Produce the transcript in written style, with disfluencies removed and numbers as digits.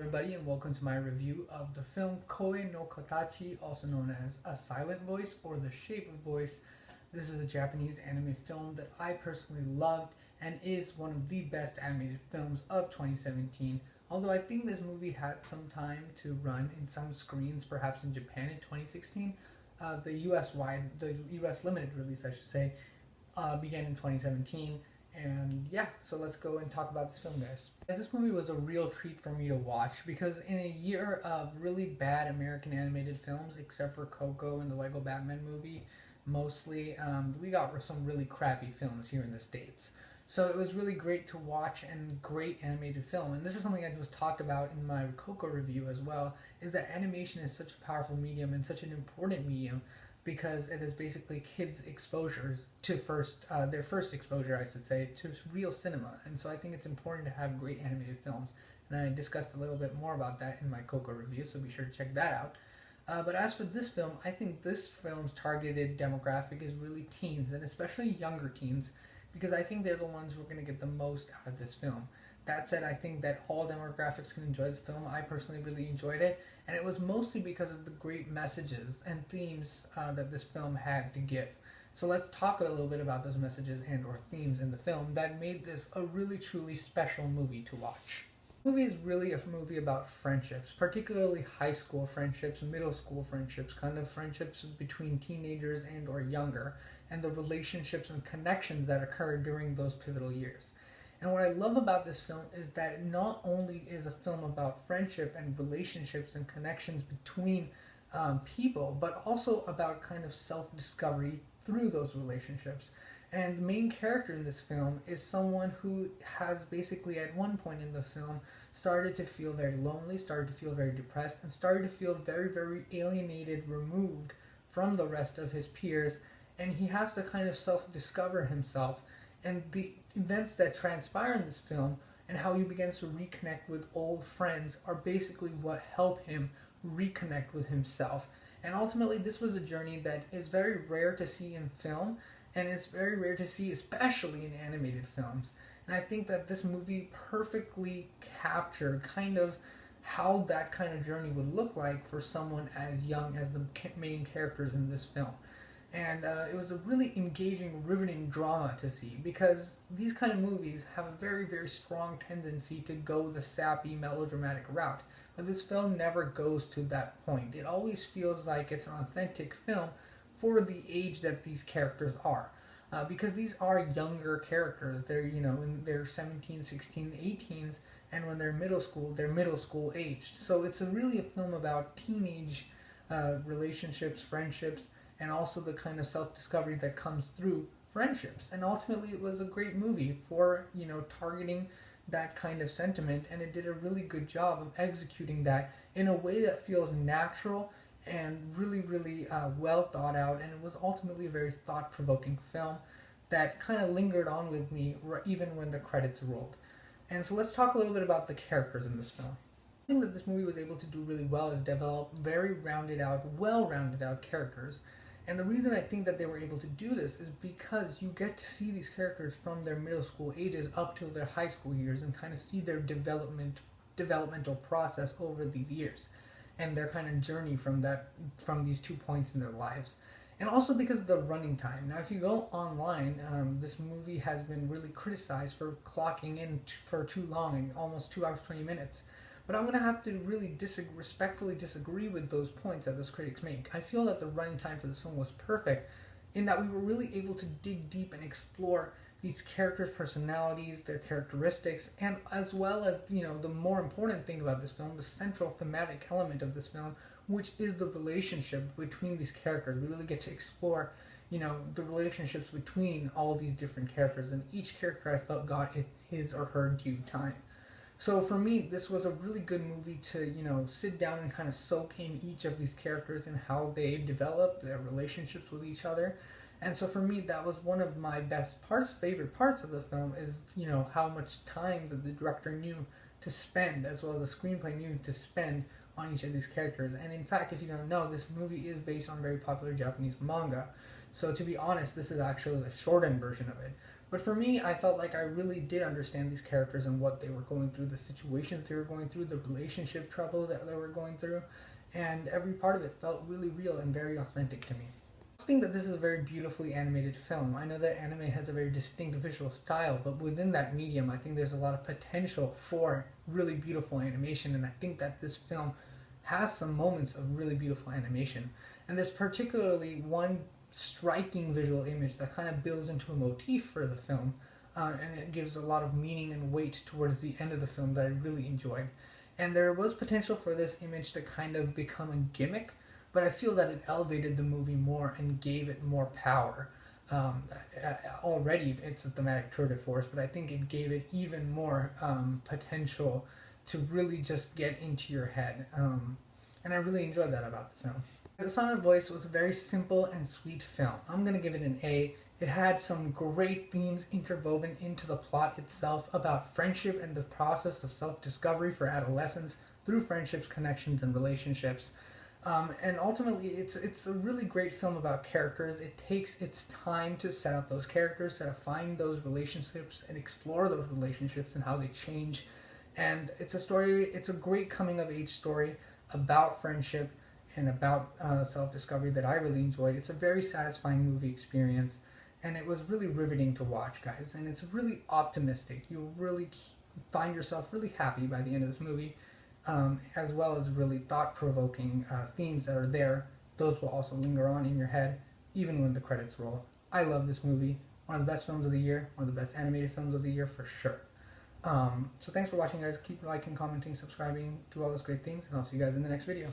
Everybody, and welcome to my review of the film Koe no Katachi, also known as A Silent Voice or The Shape of Voice. This is a Japanese anime film that I personally loved and is one of the best animated films of 2017. Although I think this movie had some time to run in some screens, perhaps in Japan in 2016. The US limited release, I should say, began in 2017. And yeah, so let's go and talk about this film, guys. This movie was a real treat for me to watch because in a year of really bad American animated films, except for Coco and the Lego Batman movie, mostly, we got some really crappy films here in the States. So it was really great to watch and great animated film. And this is something I was talked about in my Coco review as well, is that animation is such a powerful medium and such an important medium because it is basically kids' exposures to their first exposure, I should say, to real cinema. And so I think it's important to have great animated films. And I discussed a little bit more about that in my Coco review, so be sure to check that out. But as for this film, I think this film's targeted demographic is really teens, and especially younger teens, because I think they're the ones who are going to get the most out of this film. That said, I think that all demographics can enjoy this film. I personally really enjoyed it, and it was mostly because of the great messages and themes that this film had to give. So let's talk a little bit about those messages and or themes in the film that made this a really truly special movie to watch. The movie is really a movie about friendships, particularly high school friendships, middle school friendships, kind of friendships between teenagers and or younger, and the relationships and connections that occur during those pivotal years. And what I love about this film is that it not only is a film about friendship and relationships and connections between people, but also about kind of self-discovery through those relationships. And the main character in this film is someone who has basically at one point in the film started to feel very lonely, started to feel very depressed, and started to feel very, very alienated, removed from the rest of his peers. And he has to kind of self-discover himself. And the events that transpire in this film and how he begins to reconnect with old friends are basically what help him reconnect with himself. And ultimately, this was a journey that is very rare to see in film, and it's very rare to see, especially in animated films. And I think that this movie perfectly captured kind of how that kind of journey would look like for someone as young as the main characters in this film. And it was a really engaging, riveting drama to see because these kind of movies have a very, very strong tendency to go the sappy, melodramatic route. But this film never goes to that point. It always feels like it's an authentic film for the age that these characters are. Because these are younger characters. They're, in their 17, 16, 18s, and when they're middle school aged. So it's really a film about teenage relationships, friendships, and also the kind of self-discovery that comes through friendships. And ultimately it was a great movie for, targeting that kind of sentiment, and it did a really good job of executing that in a way that feels natural and really, really well thought out, and it was ultimately a very thought-provoking film that kind of lingered on with me even when the credits rolled. And so let's talk a little bit about the characters in this film. The thing that this movie was able to do really well is develop very well-rounded out characters. And the reason I think that they were able to do this is because you get to see these characters from their middle school ages up to their high school years and kind of see their developmental process over these years and their kind of journey from these 2 points in their lives. And also because of the running time. Now, if you go online, this movie has been really criticized for clocking in for too long, almost 2 hours, 20 minutes. But I'm going to have to really respectfully disagree with those points that those critics make. I feel that the running time for this film was perfect in that we were really able to dig deep and explore these characters' personalities, their characteristics, and as well as, the more important thing about this film, the central thematic element of this film, which is the relationship between these characters. We really get to explore, the relationships between all these different characters, and each character I felt got his or her due time. So for me, this was a really good movie to, sit down and kind of soak in each of these characters and how they develop their relationships with each other. And so for me, that was one of my favorite parts of the film is, how much time that the director knew to spend, as well as the screenplay knew to spend on each of these characters. And in fact, if you don't know, this movie is based on very popular Japanese manga. So to be honest, this is actually the shortened version of it. But for me, I felt like I really did understand these characters and what they were going through, the situations they were going through, the relationship trouble that they were going through, and every part of it felt really real and very authentic to me. I think that this is a very beautifully animated film. I know that anime has a very distinct visual style, but within that medium, I think there's a lot of potential for really beautiful animation, and I think that this film has some moments of really beautiful animation. And there's particularly one striking visual image that kind of builds into a motif for the film, and it gives a lot of meaning and weight towards the end of the film that I really enjoyed. And there was potential for this image to kind of become a gimmick, but I feel that it elevated the movie more and gave it more power. Already it's a thematic tour de force, but I think it gave it even more potential to really just get into your head. And I really enjoyed that about the film. The Sound of Voice was a very simple and sweet film. I'm going to give it an A. It had some great themes interwoven into the plot itself about friendship and the process of self-discovery for adolescents through friendships, connections, and relationships. And ultimately, it's a really great film about characters. It takes its time to set up those characters, to find those relationships, and explore those relationships and how they change. And it's a great coming-of-age story about friendship and about self-discovery that I really enjoyed. It's a very satisfying movie experience, and it was really riveting to watch, guys. And it's really optimistic. You'll really find yourself really happy by the end of this movie. As well as really thought-provoking themes that are there. Those will also linger on in your head, even when the credits roll. I love this movie. One of the best films of the year. One of the best animated films of the year for sure. So thanks for watching, guys. Keep liking, commenting, subscribing, do all those great things, and I'll see you guys in the next video.